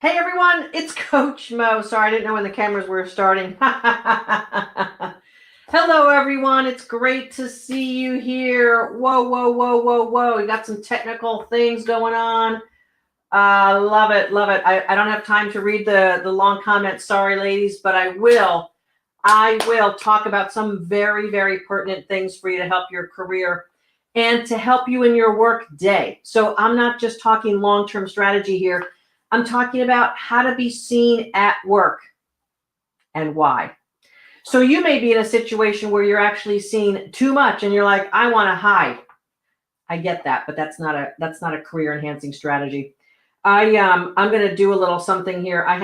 Hey everyone, it's Coach Mo. Sorry, I didn't know when the cameras were starting. Hello everyone, it's great to see you here. Whoa, whoa, whoa, whoa, whoa. We got some technical things going on. Love it, love it. I don't have time to read the long comments. Sorry, ladies, but I will. I will talk about some very, very pertinent things for you to help your career and to help you in your work day. So I'm not just talking long-term strategy here. I'm talking about how to be seen at work and why. So you may be in a situation where you're actually seen too much and you're like, I want to hide. I get that, but that's not a career enhancing strategy. I'm going to do a little something here. I'm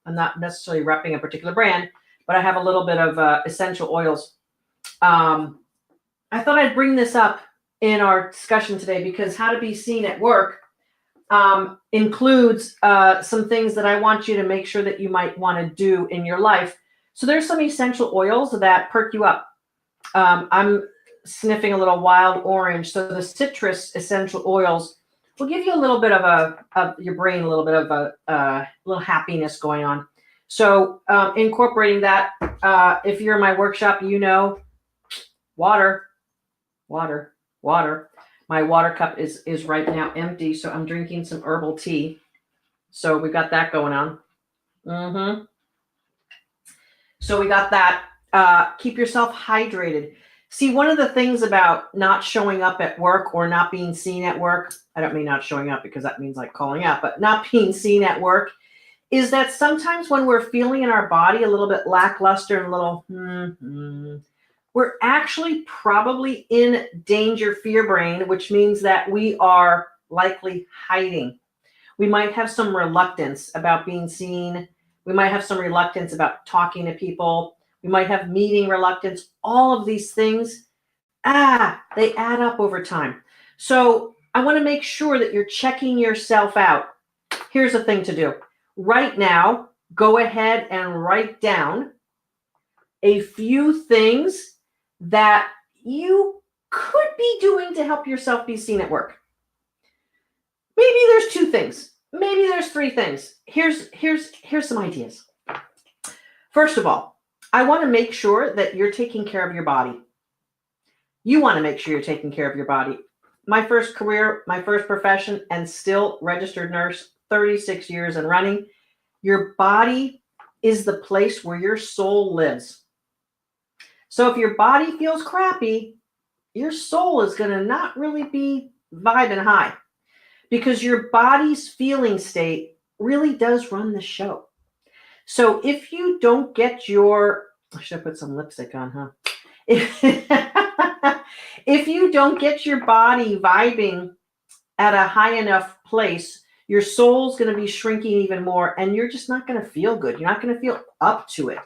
not necessarily repping a particular brand, but I have a little bit of essential oils. I thought I'd bring this up in our discussion today because how to be seen at work includes some things that I want you to make sure that you might want to do in your life. So there's some essential oils that perk you up. I'm sniffing a little wild orange. So the citrus essential oils will give you a little bit of your brain, a little bit of a little happiness going on. So incorporating that, if you're in my workshop, you know, water. My water cup is right now empty, so I'm drinking some herbal tea. So we got that going on. So we got that. Keep yourself hydrated. See, one of the things about not showing up at work or not being seen at work, I don't mean not showing up because that means like calling out, but not being seen at work is that sometimes when we're feeling in our body a little bit lackluster and a little, we're actually probably in danger fear brain, which means that we are likely hiding. We might have some reluctance about being seen. We might have some reluctance about talking to people. We might have meeting reluctance. All of these things, they add up over time. So I want to make sure that you're checking yourself out. Here's the thing to do. Right now, go ahead and write down a few things that you could be doing to help yourself be seen at work. Maybe there's 2 things. Maybe there's 3 things. Here's some ideas. First of all, I want to make sure that you're taking care of your body. You want to make sure you're taking care of your body. My first career, my first profession, and still registered nurse, 36 years and running. Your body is the place where your soul lives. So if your body feels crappy, your soul is going to not really be vibing high because your body's feeling state really does run the show. So if you don't get I should have put some lipstick on, huh? If you don't get your body vibing at a high enough place, your soul's going to be shrinking even more and you're just not going to feel good. You're not going to feel up to it.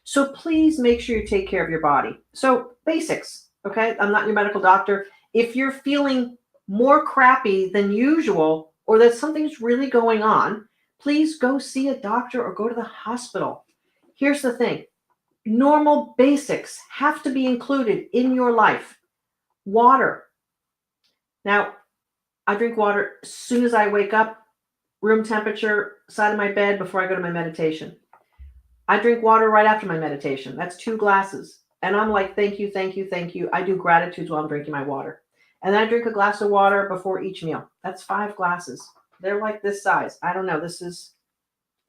So please make sure you take care of your body. So basics, okay? I'm not your medical doctor. If you're feeling more crappy than usual or that something's really going on, please go see a doctor or go to the hospital. Here's the thing. Normal basics have to be included in your life. Water. Now, I drink water as soon as I wake up, room temperature, side of my bed before I go to my meditation. I drink water right after my meditation. That's 2 glasses. And I'm like, thank you, thank you, thank you. I do gratitudes while I'm drinking my water. And then I drink a glass of water before each meal. That's 5 glasses. They're like this size. I don't know. This is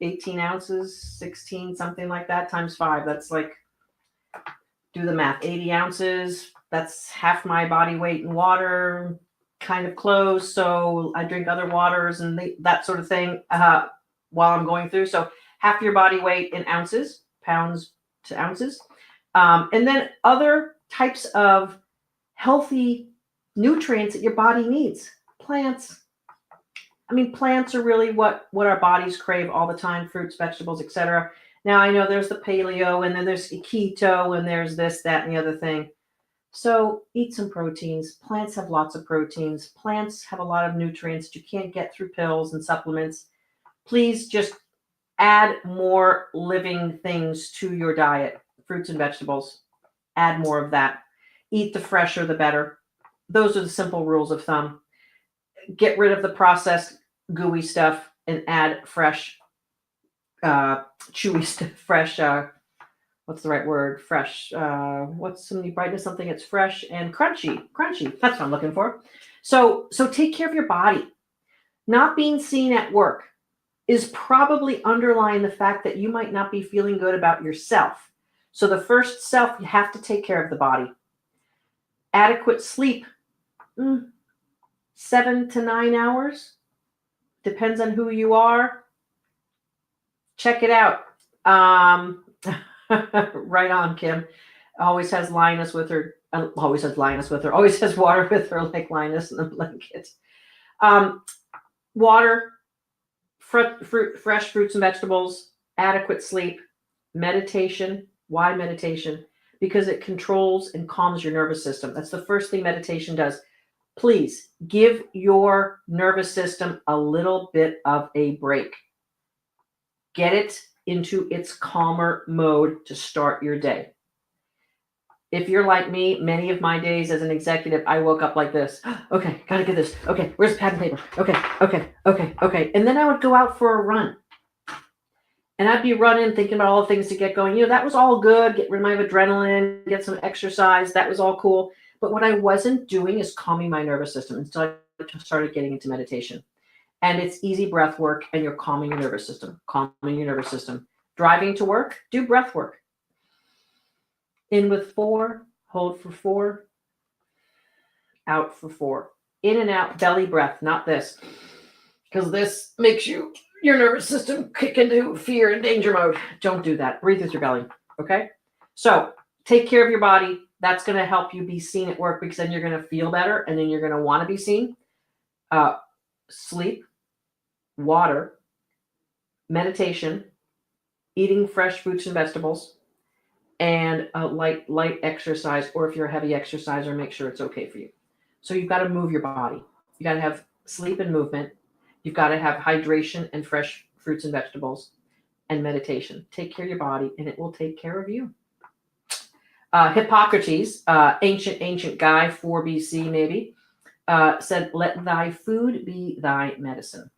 18 ounces, 16, something like that, times 5. That's like, do the math, 80 ounces. That's half my body weight in water, kind of close. So I drink other waters and that sort of thing while I'm going through. So half your body weight in ounces, pounds to ounces. And then other types of healthy nutrients that your body needs. Plants. I mean, plants are really what our bodies crave all the time, fruits, vegetables, etc. Now, I know there's the paleo and then there's keto and there's this, that, and the other thing. So eat some proteins. Plants have lots of proteins. Plants have a lot of nutrients that you can't get through pills and supplements. Please just add more living things to your diet, fruits and vegetables. Add more of that. Eat the fresher, the better. Those are the simple rules of thumb. Get rid of the processed gooey stuff. and add fresh, chewy stuff, fresh, what's the right word? Fresh, what's some brightness, something that's fresh and crunchy. Crunchy, that's what I'm looking for. So take care of your body. Not being seen at work is probably underlying the fact that you might not be feeling good about yourself. So the first self, you have to take care of the body. Adequate sleep, 7 to 9 hours. Depends on who you are. Check it out. Right on, Kim. Always has Linus with her. Always has water with her, like Linus in the blanket. Water, fresh fruits and vegetables, adequate sleep, meditation. Why meditation? Because it controls and calms your nervous system. That's the first thing meditation does. Please give your nervous system a little bit of a break. Get it into its calmer mode to start your day. If you're like me, many of my days as an executive, I woke up like this. Okay, gotta get this. Okay, where's the pad and paper? Okay. And then I would go out for a run. And I'd be running, thinking about all the things to get going. That was all good. Get rid of my adrenaline, get some exercise. That was all cool. But what I wasn't doing is calming my nervous system until I started getting into meditation. And it's easy breath work, and you're calming your nervous system. Driving to work, do breath work. In with 4, hold for 4, out for 4. In and out, belly breath, not this. Because this makes your nervous system kick into fear and danger mode. Don't do that. Breathe with your belly, okay? So take care of your body. That's going to help you be seen at work, because then you're going to feel better, and then you're going to want to be seen. Sleep, water, meditation, eating fresh fruits and vegetables, and a light exercise, or if you're a heavy exerciser, make sure it's okay for you. So you've got to move your body. You got to have sleep and movement. You've got to have hydration and fresh fruits and vegetables, and meditation. Take care of your body, and it will take care of you. Hippocrates, ancient guy, 4 BC maybe, said, "Let thy food be thy medicine."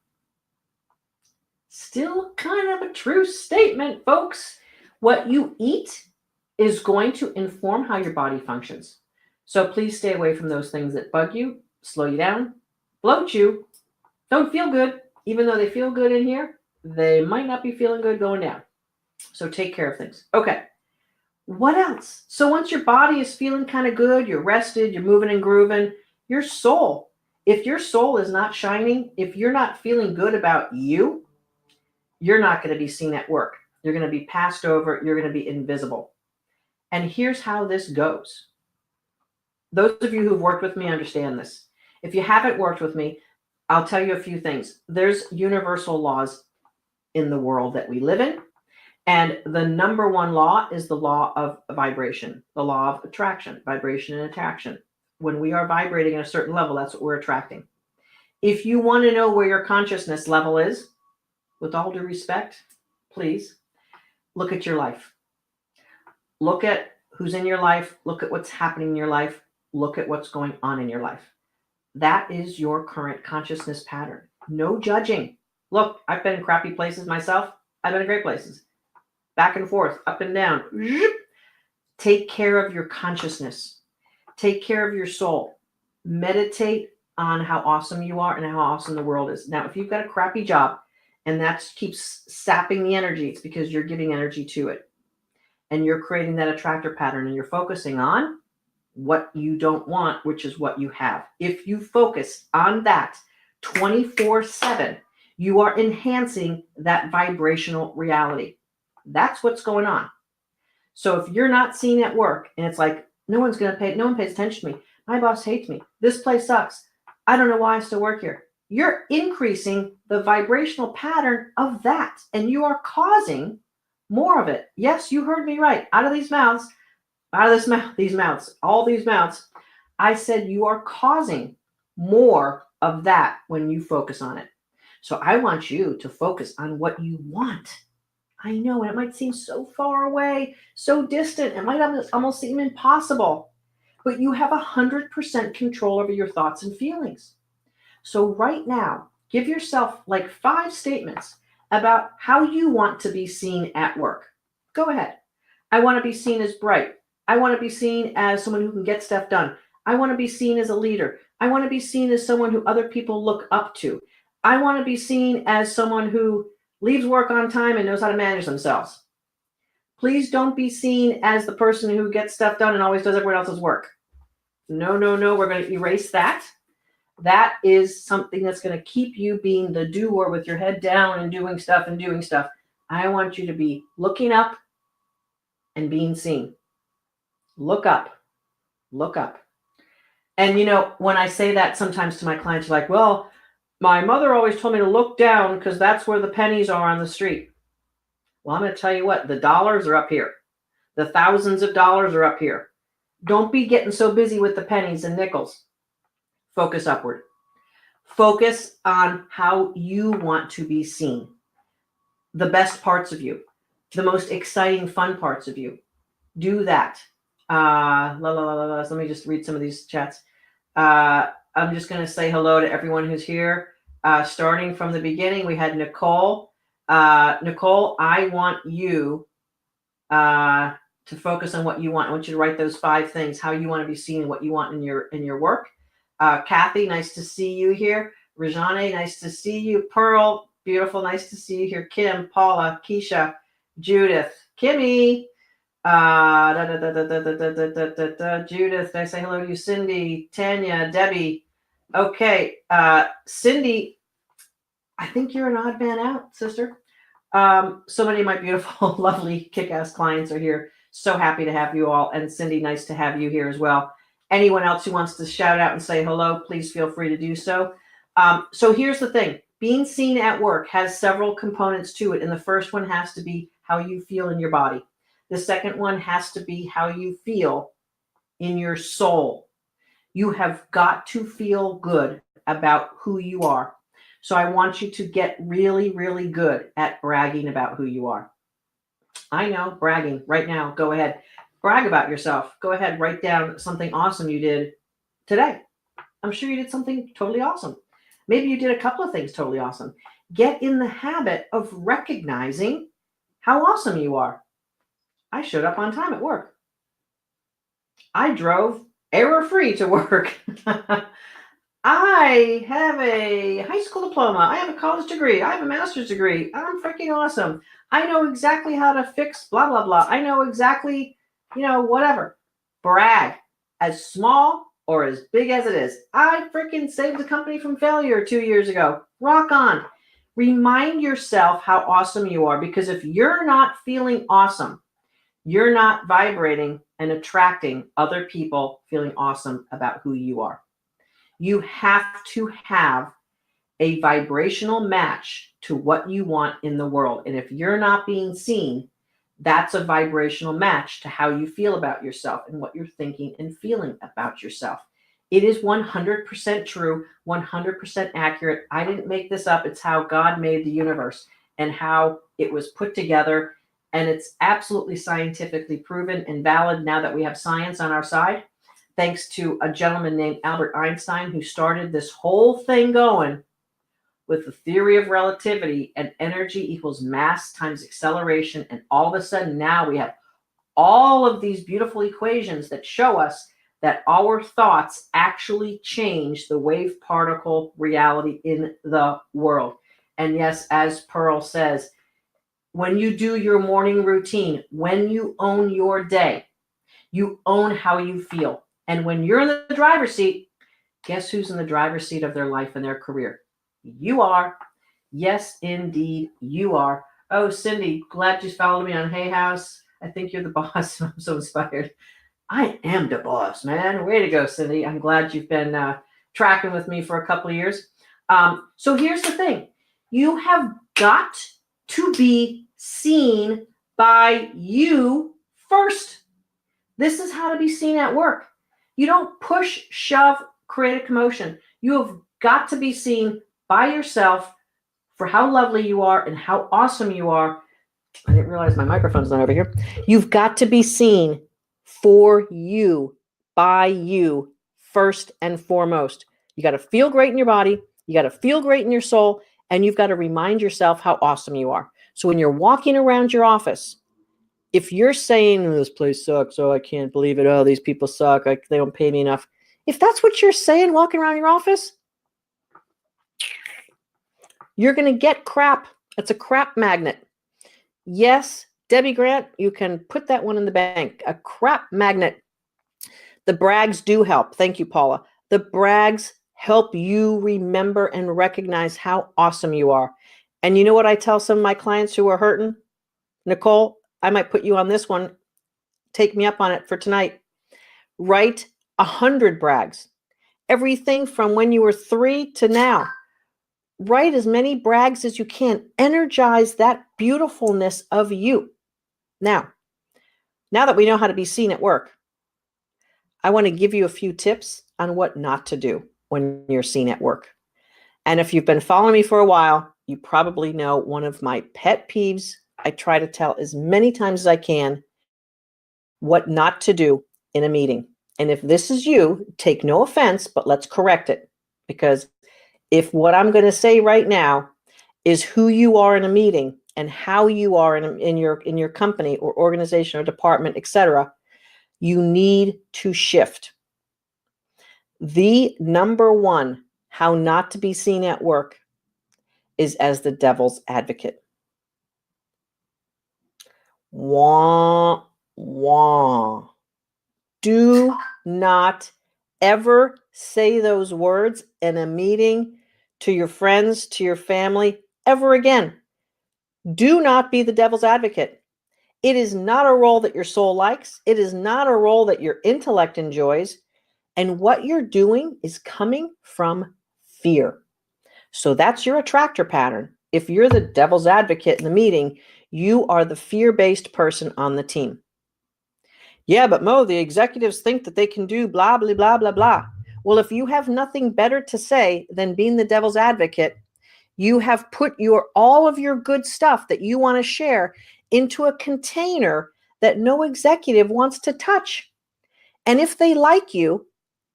Still kind of a true statement, folks. What you eat is going to inform how your body functions. So please stay away from those things that bug you, slow you down, bloat you, don't feel good. Even though they feel good in here, they might not be feeling good going down. So take care of things. Okay. What else? So once your body is feeling kind of good, you're rested, you're moving and grooving, your soul. If your soul is not shining, if you're not feeling good about you, you're not going to be seen at work. You're going to be passed over. You're going to be invisible. And here's how this goes. Those of you who've worked with me understand this. If you haven't worked with me, I'll tell you a few things. There's universal laws in the world that we live in. And the number one law is the law of vibration, the law of attraction, vibration and attraction. When we are vibrating at a certain level, that's what we're attracting. If you want to know where your consciousness level is, with all due respect, please look at your life. Look at who's in your life. Look at what's happening in your life. Look at what's going on in your life. That is your current consciousness pattern. No judging. Look, I've been in crappy places myself. I've been in great places. Back and forth, up and down. Take care of your consciousness. Take care of your soul. Meditate on how awesome you are and how awesome the world is. Now, if you've got a crappy job and that keeps sapping the energy, it's because you're giving energy to it. And you're creating that attractor pattern, and you're focusing on what you don't want, which is what you have. If you focus on that 24/7, you are enhancing that vibrational reality. That's what's going on. So if you're not seen at work and it's like, no one pays attention to me. My boss hates me. This place sucks. I don't know why I still work here. You're increasing the vibrational pattern of that, and you are causing more of it. Yes, you heard me right. All these mouths, I said you are causing more of that when you focus on it. So I want you to focus on what you want. I know, and it might seem so far away, so distant. It might almost seem impossible, but you have 100% control over your thoughts and feelings. So right now, Give yourself like 5 statements about how you want to be seen at work. Go ahead. I want to be seen as bright. I want to be seen as someone who can get stuff done. I want to be seen as a leader. I want to be seen as someone who other people look up to. I want to be seen as someone who leaves work on time and knows how to manage themselves. Please don't be seen as the person who gets stuff done and always does everyone else's work. No, no, no. We're going to erase that. That is something that's going to keep you being the doer with your head down and doing stuff and doing stuff. I want you to be looking up and being seen. Look up. Look up. And, you know, when I say that sometimes to my clients, like, well, my mother always told me to look down because that's where the pennies are on the street. Well, I'm going to tell you what, the dollars are up here. The thousands of dollars are up here. Don't be getting so busy with the pennies and nickels. Focus upward. Focus on how you want to be seen. The best parts of you. The most exciting, fun parts of you. Do that. Let me just read some of these chats. I'm just going to say hello to everyone who's here. Starting from the beginning, we had Nicole. Nicole, I want you to focus on what you want. I want you to write those 5 things, how you want to be seen, what you want in your work. Kathy, nice to see you here. Rajane, nice to see you. Pearl, beautiful, nice to see you here. Kim, Paula, Keisha, Judith, Kimmy, Judith, did I say hello to you? Cindy, Tanya, Debbie. Okay, Cindy, I think you're an odd man out, sister. So many of my beautiful, lovely, kick-ass clients are here. So happy to have you all. And Cindy, nice to have you here as well. Anyone else who wants to shout out and say hello, please feel free to do so. So here's the thing. Being seen at work has several components to it. And the first one has to be how you feel in your body. The second one has to be how you feel in your soul. You have got to feel good about who you are. So I want you to get really, really good at bragging about who you are. I know, bragging right now. Go ahead. Brag about yourself. Go ahead. Write down something awesome you did today. I'm sure you did something totally awesome. Maybe you did a couple of things totally awesome. Get in the habit of recognizing how awesome you are. I showed up on time at work. I drove error-free to work. I have a high school diploma. I have a college degree. I have a master's degree. I'm freaking awesome. I know exactly how to fix blah, blah, blah. I know exactly, whatever. Brag. As small or as big as it is. I freaking saved the company from failure 2 years ago. Rock on. Remind yourself how awesome you are, because if you're not feeling awesome, you're not vibrating and attracting other people feeling awesome about who you are. You have to have a vibrational match to what you want in the world. And if you're not being seen, that's a vibrational match to how you feel about yourself and what you're thinking and feeling about yourself. It is 100% true, 100% accurate. I didn't make this up. It's how God made the universe and how it was put together. And it's absolutely scientifically proven and valid now that we have science on our side. Thanks to a gentleman named Albert Einstein, who started this whole thing going with the theory of relativity, and energy equals mass times acceleration. And all of a sudden now we have all of these beautiful equations that show us that our thoughts actually change the wave particle reality in the world. And yes, as Pearl says, when you do your morning routine, when you own your day, you own how you feel. And when you're in the driver's seat, guess who's in the driver's seat of their life and their career? You are. Yes, indeed, you are. Oh, Cindy, glad you followed me on Hay House. I think you're the boss. I'm so inspired. I am the boss, man. Way to go, Cindy. I'm glad you've been tracking with me for a couple of years. So here's the thing. You have got to be seen by you first. This is how to be seen at work. You don't push, shove, create a commotion. You have got to be seen by yourself for how lovely you are and how awesome you are. I didn't realize my microphone's not over here. You've got to be seen for you, by you, first and foremost. You got to feel great in your body. You got to feel great in your soul, and you've got to remind yourself how awesome you are. So when you're walking around your office, if you're saying, oh, this place sucks, oh, I can't believe it, oh, these people suck, they don't pay me enough. If that's what you're saying walking around your office, you're going to get crap. It's a crap magnet. Yes, Debbie Grant, you can put that one in the bank. A crap magnet. The brags do help. Thank you, Paula. The brags help you remember and recognize how awesome you are. And you know what I tell some of my clients who are hurting? Nicole, I might put you on this one. Take me up on it for tonight. Write 100 brags. Everything from when you were 3 to now. Write as many brags as you can. Energize that beautifulness of you. Now that we know how to be seen at work, I want to give you a few tips on what not to do when you're seen at work. And if you've been following me for a while, you probably know one of my pet peeves. I try to tell as many times as I can what not to do in a meeting. And if this is you, take no offense, but let's correct it. Because if what I'm going to say right now is who you are in a meeting and how you are in your company or organization or department, etc., you need to shift. The number one, how not to be seen at work, is as the devil's advocate. Wah, wah. Do not ever say those words in a meeting to your friends, to your family, ever again. Do not be the devil's advocate. It is not a role that your soul likes. It is not a role that your intellect enjoys. And what you're doing is coming from fear. So that's your attractor pattern. If you're the devil's advocate in the meeting, you are the fear-based person on the team. Yeah, but Mo, the executives think that they can do blah, blah, blah, blah, blah. Well, if you have nothing better to say than being the devil's advocate, you have put all of your good stuff that you want to share into a container that no executive wants to touch. And if they like you,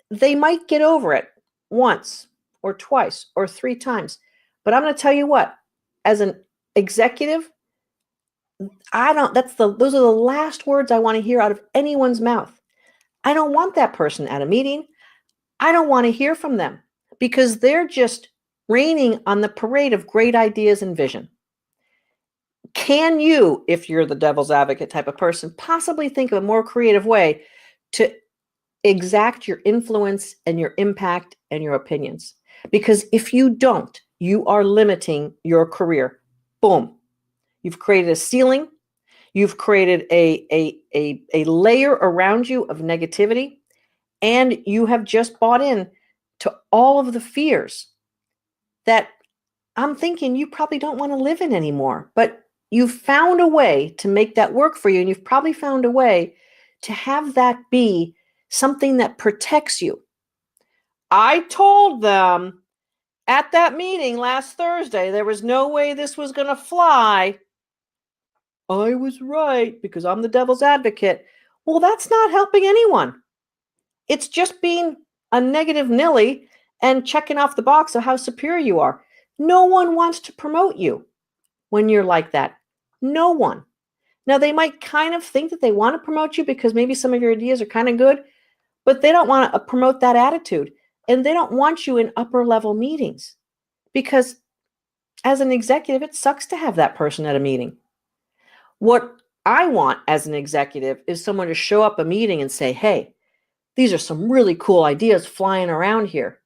they might get over it once or twice or 3 times. But I'm going to tell you what, as an executive, those are the last words I want to hear out of anyone's mouth. I don't want that person at a meeting. I don't want to hear from them because they're just raining on the parade of great ideas and vision. Can you, if you're the devil's advocate type of person, possibly think of a more creative way to exact your influence and your impact and your opinions? Because if you don't, you are limiting your career. Boom. You've created a ceiling. You've created a layer around you of negativity, and you have just bought in to all of the fears that I'm thinking you probably don't want to live in anymore. But you've found a way to make that work for you, and you've probably found a way to have that be something that protects you. I told them at that meeting last Thursday there was no way this was going to fly. I was right because I'm the devil's advocate. Well, that's not helping anyone. It's just being a negative Nilly and checking off the box of how superior you are. No one wants to promote you when you're like that. No one. Now, they might kind of think that they want to promote you because maybe some of your ideas are kind of good, but they don't want to promote that attitude. And they don't want you in upper level meetings because as an executive, it sucks to have that person at a meeting. What I want as an executive is someone to show up a meeting and say, hey, these are some really cool ideas flying around here.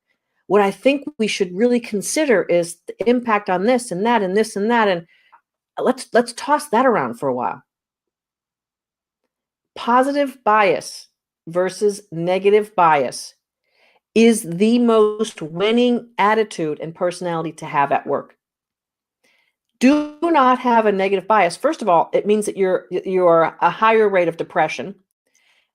What I think we should really consider is the impact on this and that and this and that. And let's toss that around for a while. Positive bias versus negative bias is the most winning attitude and personality to have at work. Do not have a negative bias. First of all, it means that you're a higher rate of depression.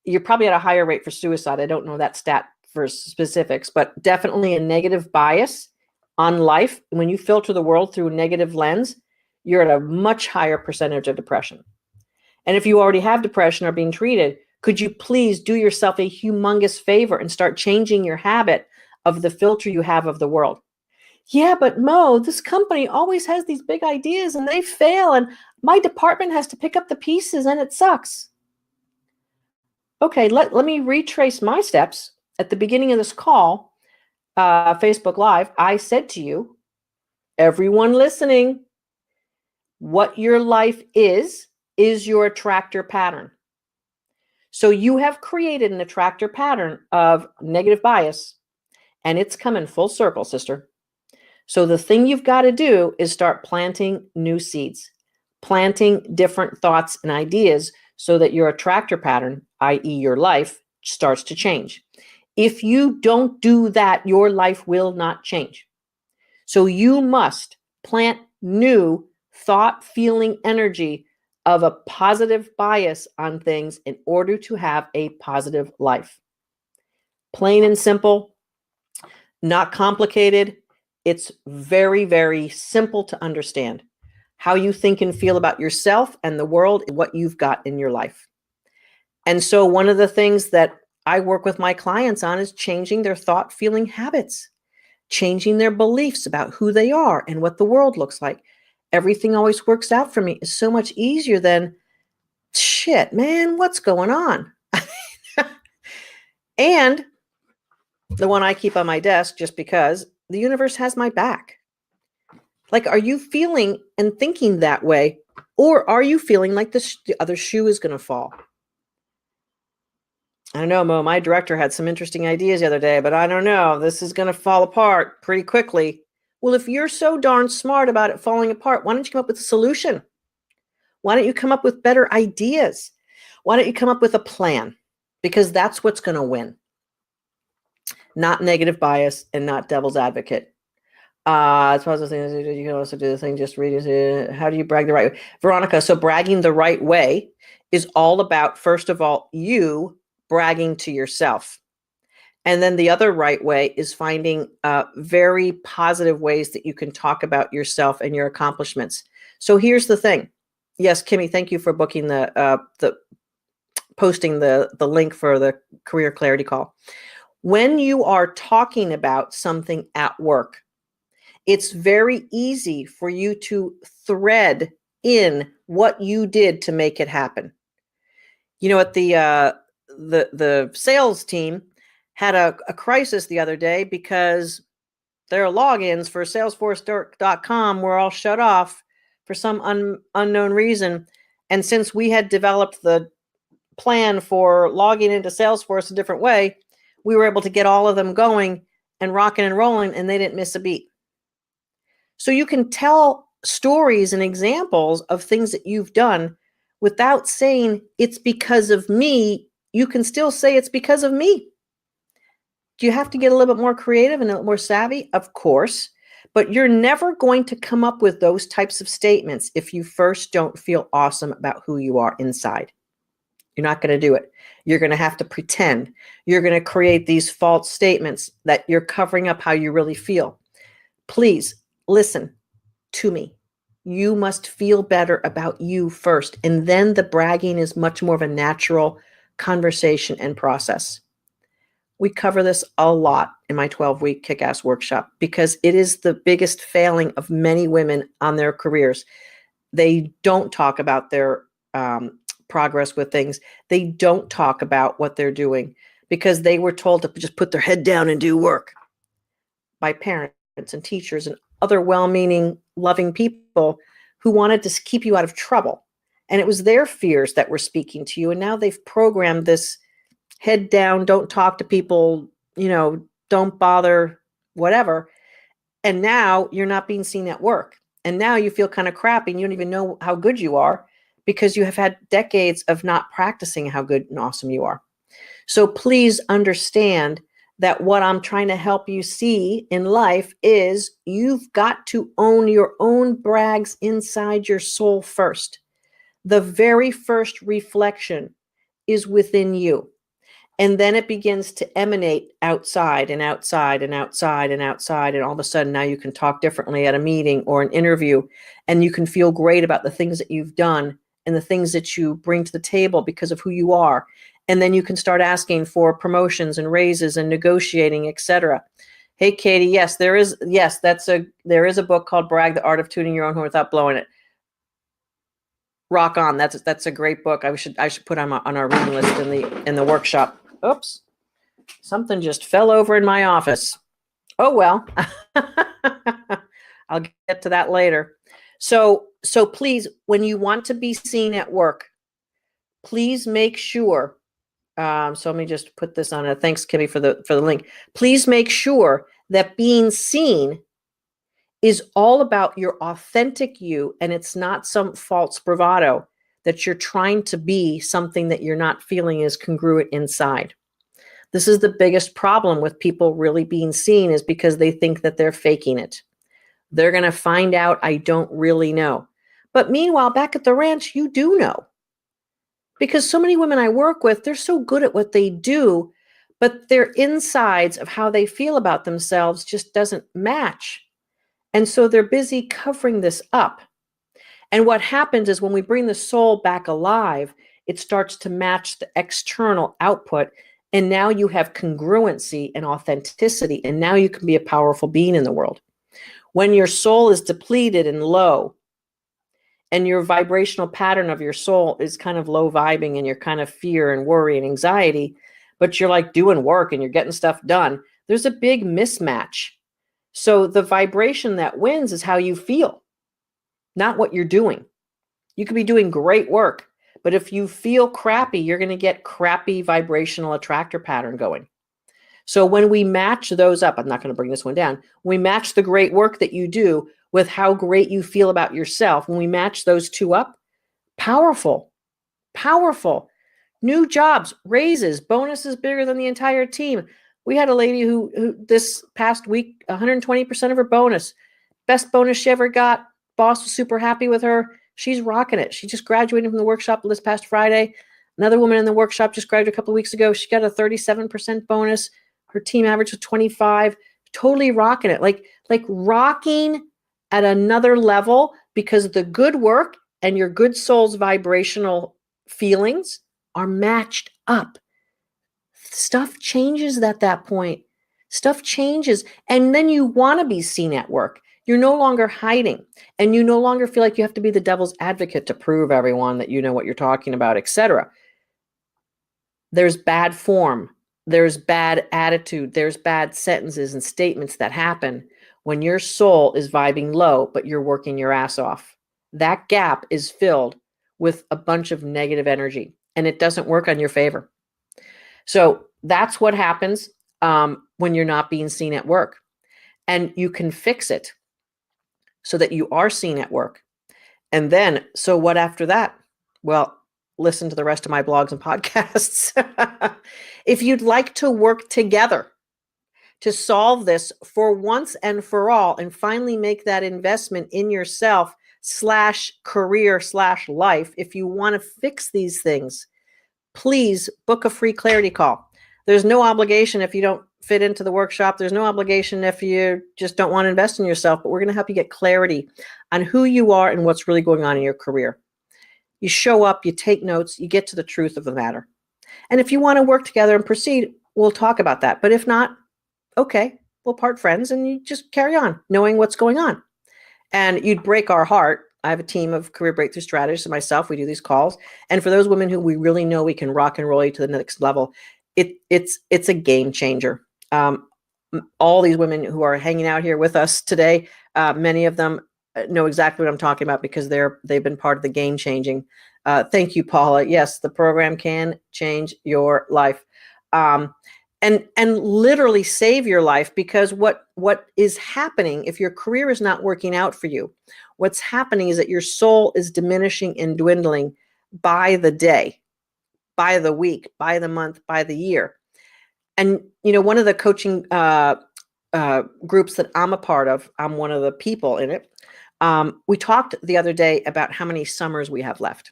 You're probably at a higher rate for suicide. I don't know that stat for specifics, but definitely a negative bias on life. When you filter the world through a negative lens, you're at a much higher percentage of depression. And if you already have depression or are being treated, could you please do yourself a humongous favor and start changing your habit of the filter you have of the world? Yeah, but Mo, this company always has these big ideas and they fail, and my department has to pick up the pieces and it sucks. Okay, let me retrace my steps. At the beginning of this call, Facebook Live, I said to you, everyone listening, what your life is your attractor pattern. So you have created an attractor pattern of negative bias, and it's coming full circle, sister. So the thing you've got to do is start planting new seeds, planting different thoughts and ideas so that your attractor pattern, i.e., your life, starts to change. If you don't do that, your life will not change. So you must plant new thought, feeling, energy of a positive bias on things in order to have a positive life. Plain and simple, not complicated. It's very, very simple to understand how you think and feel about yourself and the world and what you've got in your life. And so one of the things that I work with my clients on is changing their thought, feeling habits, changing their beliefs about who they are and what the world looks like. Everything always works out for me is so much easier than, shit, man, what's going on? And the one I keep on my desk just because the universe has my back. Like, are you feeling and thinking that way? Or are you feeling like the other shoe is going to fall? I don't know, Mo, my director had some interesting ideas the other day, but I don't know. This is going to fall apart pretty quickly. Well, if you're so darn smart about it falling apart, why don't you come up with a solution? Why don't you come up with better ideas? Why don't you come up with a plan? Because that's what's going to win. Not negative bias and not devil's advocate. As far as the thing, you can also do the thing, just read it. How do you brag the right way? Veronica, so bragging the right way is all about, first of all, you bragging to yourself. And then the other right way is finding very positive ways that you can talk about yourself and your accomplishments. So here's the thing. Yes, Kimmy, thank you for booking the posting the link for the career clarity call. When you are talking about something at work, it's very easy for you to thread in what you did to make it happen. You know, at the sales team had a crisis the other day because their logins for Salesforce.com were all shut off for some unknown reason. And since we had developed the plan for logging into Salesforce a different way, we were able to get all of them going and rocking and rolling, and they didn't miss a beat. So you can tell stories and examples of things that you've done without saying it's because of me. You can still say it's because of me. Do you have to get a little bit more creative and a little more savvy? Of course. But you're never going to come up with those types of statements if you first don't feel awesome about who you are inside. You're not going to do it. You're going to have to pretend. You're going to create these false statements that you're covering up how you really feel. Please listen to me. You must feel better about you first. And then the bragging is much more of a natural conversation and process. We cover this a lot in my 12-week kick-ass workshop because it is the biggest failing of many women on their careers. They don't talk about their progress with things. They don't talk about what they're doing because they were told to just put their head down and do work by parents and teachers and other well-meaning, loving people who wanted to keep you out of trouble. And it was their fears that were speaking to you. And now they've programmed this head down, don't talk to people, don't bother, whatever. And now you're not being seen at work. And now you feel kind of crappy and you don't even know how good you are because you have had decades of not practicing how good and awesome you are. So please understand that what I'm trying to help you see in life is you've got to own your own brags inside your soul first. The very first reflection is within you. And then it begins to emanate outside and outside and outside and outside. And all of a sudden now you can talk differently at a meeting or an interview, and you can feel great about the things that you've done and the things that you bring to the table because of who you are. And then you can start asking for promotions and raises and negotiating, etc. Hey, Katie. Yes, there is. Yes, there is a book called Brag, the Art of Tuning Your Own Horn Without Blowing It. Rock on. That's a great book. I should put on our reading list in the workshop. Oops. Something just fell over in my office. Oh, well. I'll get to that later. So please, when you want to be seen at work, please make sure. So let me just put this on. Thanks, Kimmy, for the link. Please make sure that being seen is all about your authentic you, and it's not some false bravado that you're trying to be something that you're not feeling is congruent inside. This is the biggest problem with people really being seen, is because they think that they're faking it. They're going to find out, I don't really know. But meanwhile, back at the ranch, you do know. Because so many women I work with, they're so good at what they do, but their insides of how they feel about themselves just doesn't match. And so they're busy covering this up. And what happens is when we bring the soul back alive, it starts to match the external output. And now you have congruency and authenticity. And now you can be a powerful being in the world. When your soul is depleted and low, and your vibrational pattern of your soul is kind of low vibing, and you're kind of fear and worry and anxiety, but you're like doing work and you're getting stuff done, there's a big mismatch. So the vibration that wins is how you feel, not what you're doing. You could be doing great work, but if you feel crappy, you're going to get crappy vibrational attractor pattern going. So when we match those up, I'm not going to bring this one down. When we match the great work that you do with how great you feel about yourself, when we match those two up, powerful, powerful. New jobs, raises, bonuses bigger than the entire team. We had a lady who this past week, 120% of her bonus, best bonus she ever got. Boss was super happy with her. She's rocking it. She just graduated from the workshop this past Friday. Another woman in the workshop just graduated a couple of weeks ago. She got a 37% bonus. Her team average was 25. Totally rocking it. Like rocking at another level, because the good work and your good soul's vibrational feelings are matched up. Stuff changes at that point. Stuff changes. And then you want to be seen at work. You're no longer hiding, and you no longer feel like you have to be the devil's advocate to prove everyone that you know what you're talking about, etc. There's bad form. There's bad attitude. There's bad sentences and statements that happen when your soul is vibing low, but you're working your ass off. That gap is filled with a bunch of negative energy, and it doesn't work on your favor. So that's what happens when you're not being seen at work. And you can fix it so that you are seen at work. And then, so what after that? Well, listen to the rest of my blogs and podcasts. If you'd like to work together to solve this for once and for all, and finally make that investment in yourself /career/life, if you want to fix these things, please book a free clarity call. There's no obligation if you don't fit into the workshop. There's no obligation if you just don't want to invest in yourself, but we're going to help you get clarity on who you are and what's really going on in your career. You show up, you take notes, you get to the truth of the matter. And if you want to work together and proceed, we'll talk about that. But if not, okay, we'll part friends and you just carry on knowing what's going on. And you'd break our heart. I have a team of career breakthrough strategists and myself. We do these calls. And for those women who we really know we can rock and roll you to the next level, it's a game changer. All these women who are hanging out here with us today, many of them know exactly what I'm talking about, because they've been part of the game changing. Thank you, Paula. Yes, the program can change your life. And literally save your life, because what is happening if your career is not working out for you, what's happening is that your soul is diminishing and dwindling by the day, by the week, by the month, by the year. And, one of the coaching groups that I'm a part of, I'm one of the people in it. We talked the other day about how many summers we have left.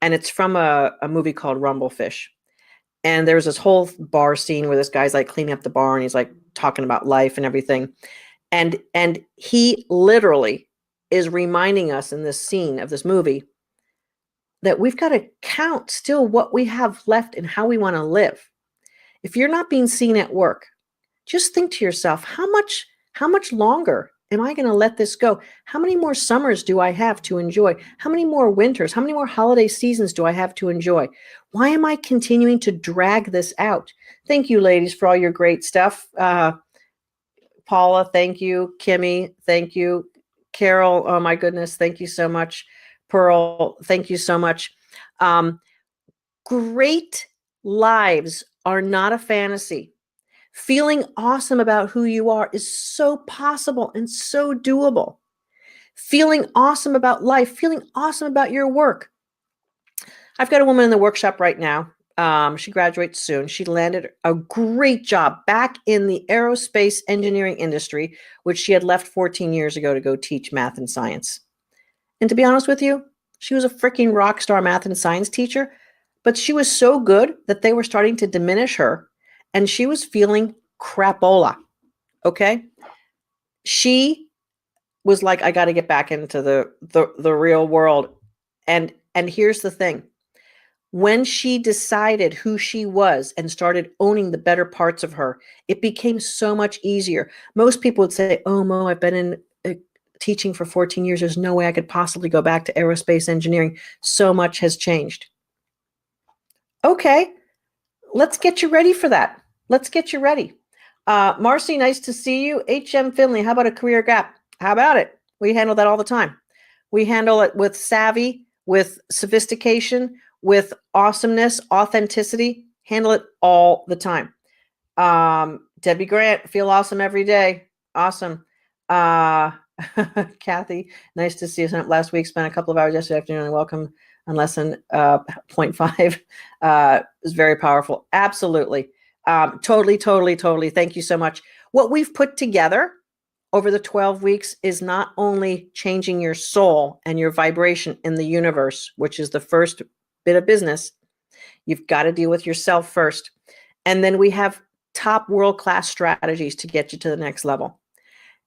And it's from a movie called Rumblefish. And there's this whole bar scene where this guy's like cleaning up the bar and he's like talking about life and everything. And he literally is reminding us in this scene of this movie that we've got to count still what we have left and how we want to live. If you're not being seen at work, Just think to yourself, how much longer am I going to let this go? How many more summers do I have to enjoy? How many more winters? How many more holiday seasons do I have to enjoy? Why am I continuing to drag this out? Thank you, ladies, for all your great stuff. Paula, thank you. Kimmy, thank you. Carol, oh my goodness, thank you so much. Pearl, thank you so much. Great lives are not a fantasy. Feeling awesome about who you are is so possible and so doable. Feeling awesome about life, feeling awesome about your work. I've got a woman in the workshop right now. She graduates soon. She landed a great job back in the aerospace engineering industry, which she had left 14 years ago to go teach math and science. And to be honest with you, she was a freaking rock star math and science teacher, but she was so good that they were starting to diminish her, and she was feeling crapola. Okay? She was like, I got to get back into the real world. And here's the thing. When she decided who she was and started owning the better parts of her, it became so much easier. Most people would say, oh, Mo, I've been in teaching for 14 years. There's no way I could possibly go back to aerospace engineering. So much has changed. Okay, let's get you ready for that. Let's get you ready. Marcy, nice to see you. HM Finley, how about a career gap? How about it? We handle that all the time. We handle it with savvy, with sophistication, with awesomeness, authenticity. Handle it all the time. Debbie Grant, feel awesome every day. Awesome. Kathy, nice to see you. Last week, spent a couple of hours yesterday afternoon. Welcome on lesson 0.5. It was very powerful. Absolutely. Totally. Thank you so much. What we've put together over the 12 weeks is not only changing your soul and your vibration in the universe, which is the first bit of business. You've got to deal with yourself first. And then we have top world-class strategies to get you to the next level.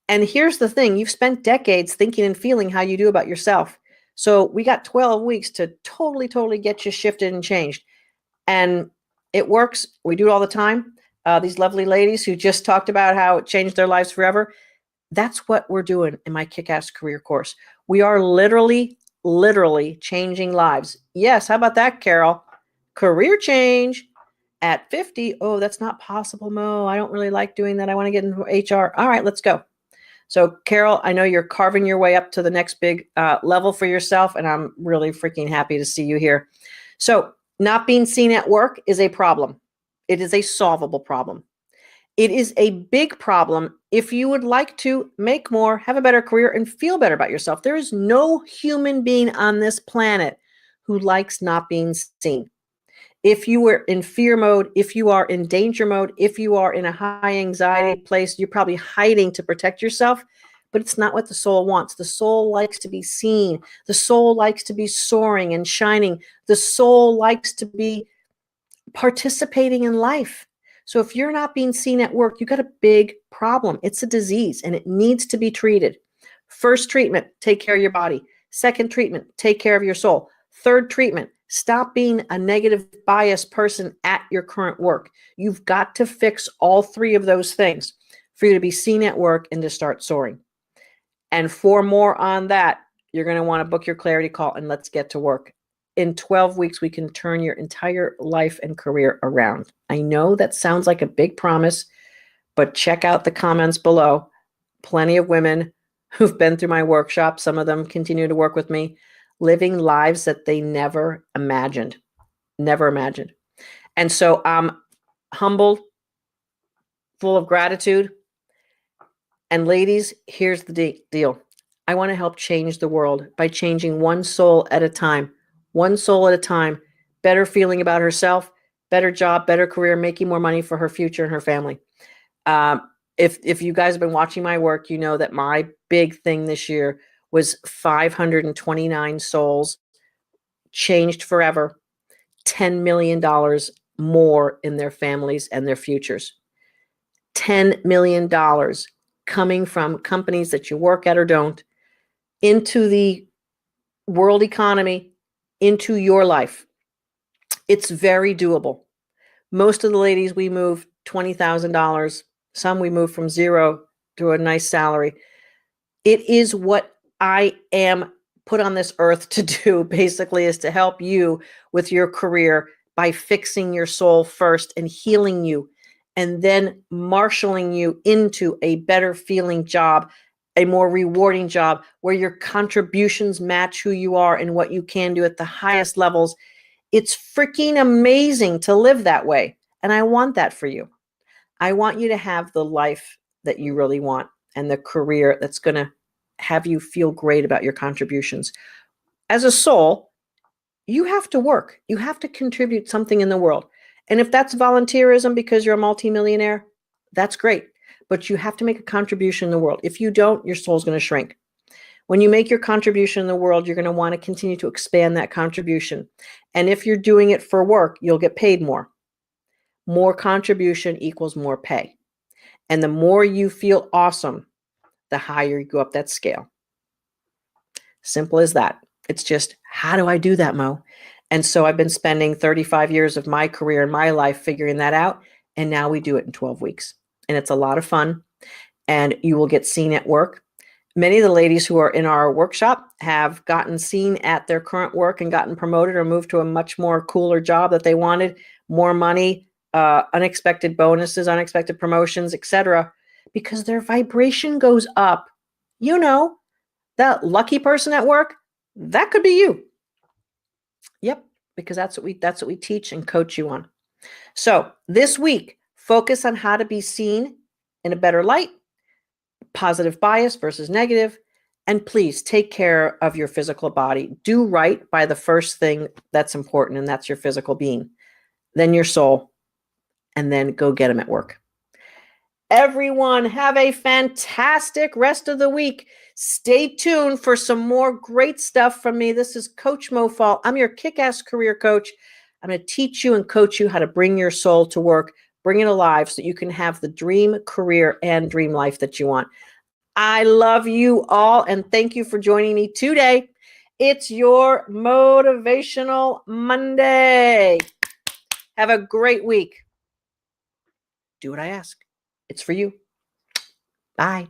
And here's the thing. You've spent decades thinking and feeling how you do about yourself. So we got 12 weeks to totally get you shifted and changed. And it works. We do it all the time. These lovely ladies who just talked about how it changed their lives forever. That's what we're doing in my Kick-Ass Career course. We are literally changing lives. Yes, how about that, Carol? Career change at 50. Oh, that's not possible, Mo. I don't really like doing that. I want to get into HR. All right, let's go. So, Carol, I know you're carving your way up to the next big level for yourself, and I'm really freaking happy to see you here. So, not being seen at work is a problem. It is a solvable problem. It is a big problem if you would like to make more, have a better career, and feel better about yourself. There is no human being on this planet who likes not being seen. If you were in fear mode, if you are in danger mode, if you are in a high anxiety place, you're probably hiding to protect yourself, but it's not what the soul wants. The soul likes to be seen. The soul likes to be soaring and shining. The soul likes to be participating in life. So if you're not being seen at work, you got a big problem. It's a disease and it needs to be treated. First treatment, take care of your body. Second treatment, take care of your soul. Third treatment, stop being a negative bias person at your current work. You've got to fix all three of those things for you to be seen at work and to start soaring. And for more on that, you're going to want to book your clarity call and let's get to work. In 12 weeks, we can turn your entire life and career around. I know that sounds like a big promise, but check out the comments below. Plenty of women who've been through my workshop, some of them continue to work with me, living lives that they never imagined. And so I'm humbled, full of gratitude. And ladies, here's the deal. I want to help change the world by changing one soul at a time. One soul at a time, better feeling about herself, better job, better career, making more money for her future and her family. If you guys have been watching my work, you know that my big thing this year was 529 souls changed forever, $10 million more in their families and their futures. $10 million coming from companies that you work at or don't into the world economy, into your life. It's very doable. Most of the ladies we move $20,000, Some we move from zero to a nice salary. It is what I am put on this earth to do, basically, is to help you with your career by fixing your soul first and healing you, and then marshaling you into a better feeling job, a more rewarding job where your contributions match who you are and what you can do at the highest levels. It's freaking amazing to live that way. And I want that for you. I want you to have the life that you really want and the career that's going to have you feel great about your contributions. As a soul, you have to work. You have to contribute something in the world. And if that's volunteerism because you're a multimillionaire, that's great. But you have to make a contribution in the world. If you don't, your soul's going to shrink. When you make your contribution in the world, you're going to want to continue to expand that contribution. And if you're doing it for work, you'll get paid more. More contribution equals more pay. And the more you feel awesome, the higher you go up that scale. Simple as that. It's just, how do I do that, Mo? And so I've been spending 35 years of my career and my life figuring that out. And now we do it in 12 weeks. And it's a lot of fun. And you will get seen at work. Many of the ladies who are in our workshop have gotten seen at their current work and gotten promoted or moved to a much more cooler job that they wanted, more money, unexpected bonuses, unexpected promotions, etc., because their vibration goes up. You know, that lucky person at work, that could be you. Yep, because that's what we teach and coach you on. So this week, focus on how to be seen in a better light, positive bias versus negative, and please take care of your physical body. Do right by the first thing that's important, and that's your physical being, then your soul, and then go get them at work. Everyone, have a fantastic rest of the week. Stay tuned for some more great stuff from me. This is Coach Mo Faul. I'm your kick-ass career coach. I'm going to teach you and coach you how to bring your soul to work, bring it alive so that you can have the dream career and dream life that you want. I love you all, and thank you for joining me today. It's your Motivational Monday. Have a great week. Do what I ask. It's for you. Bye.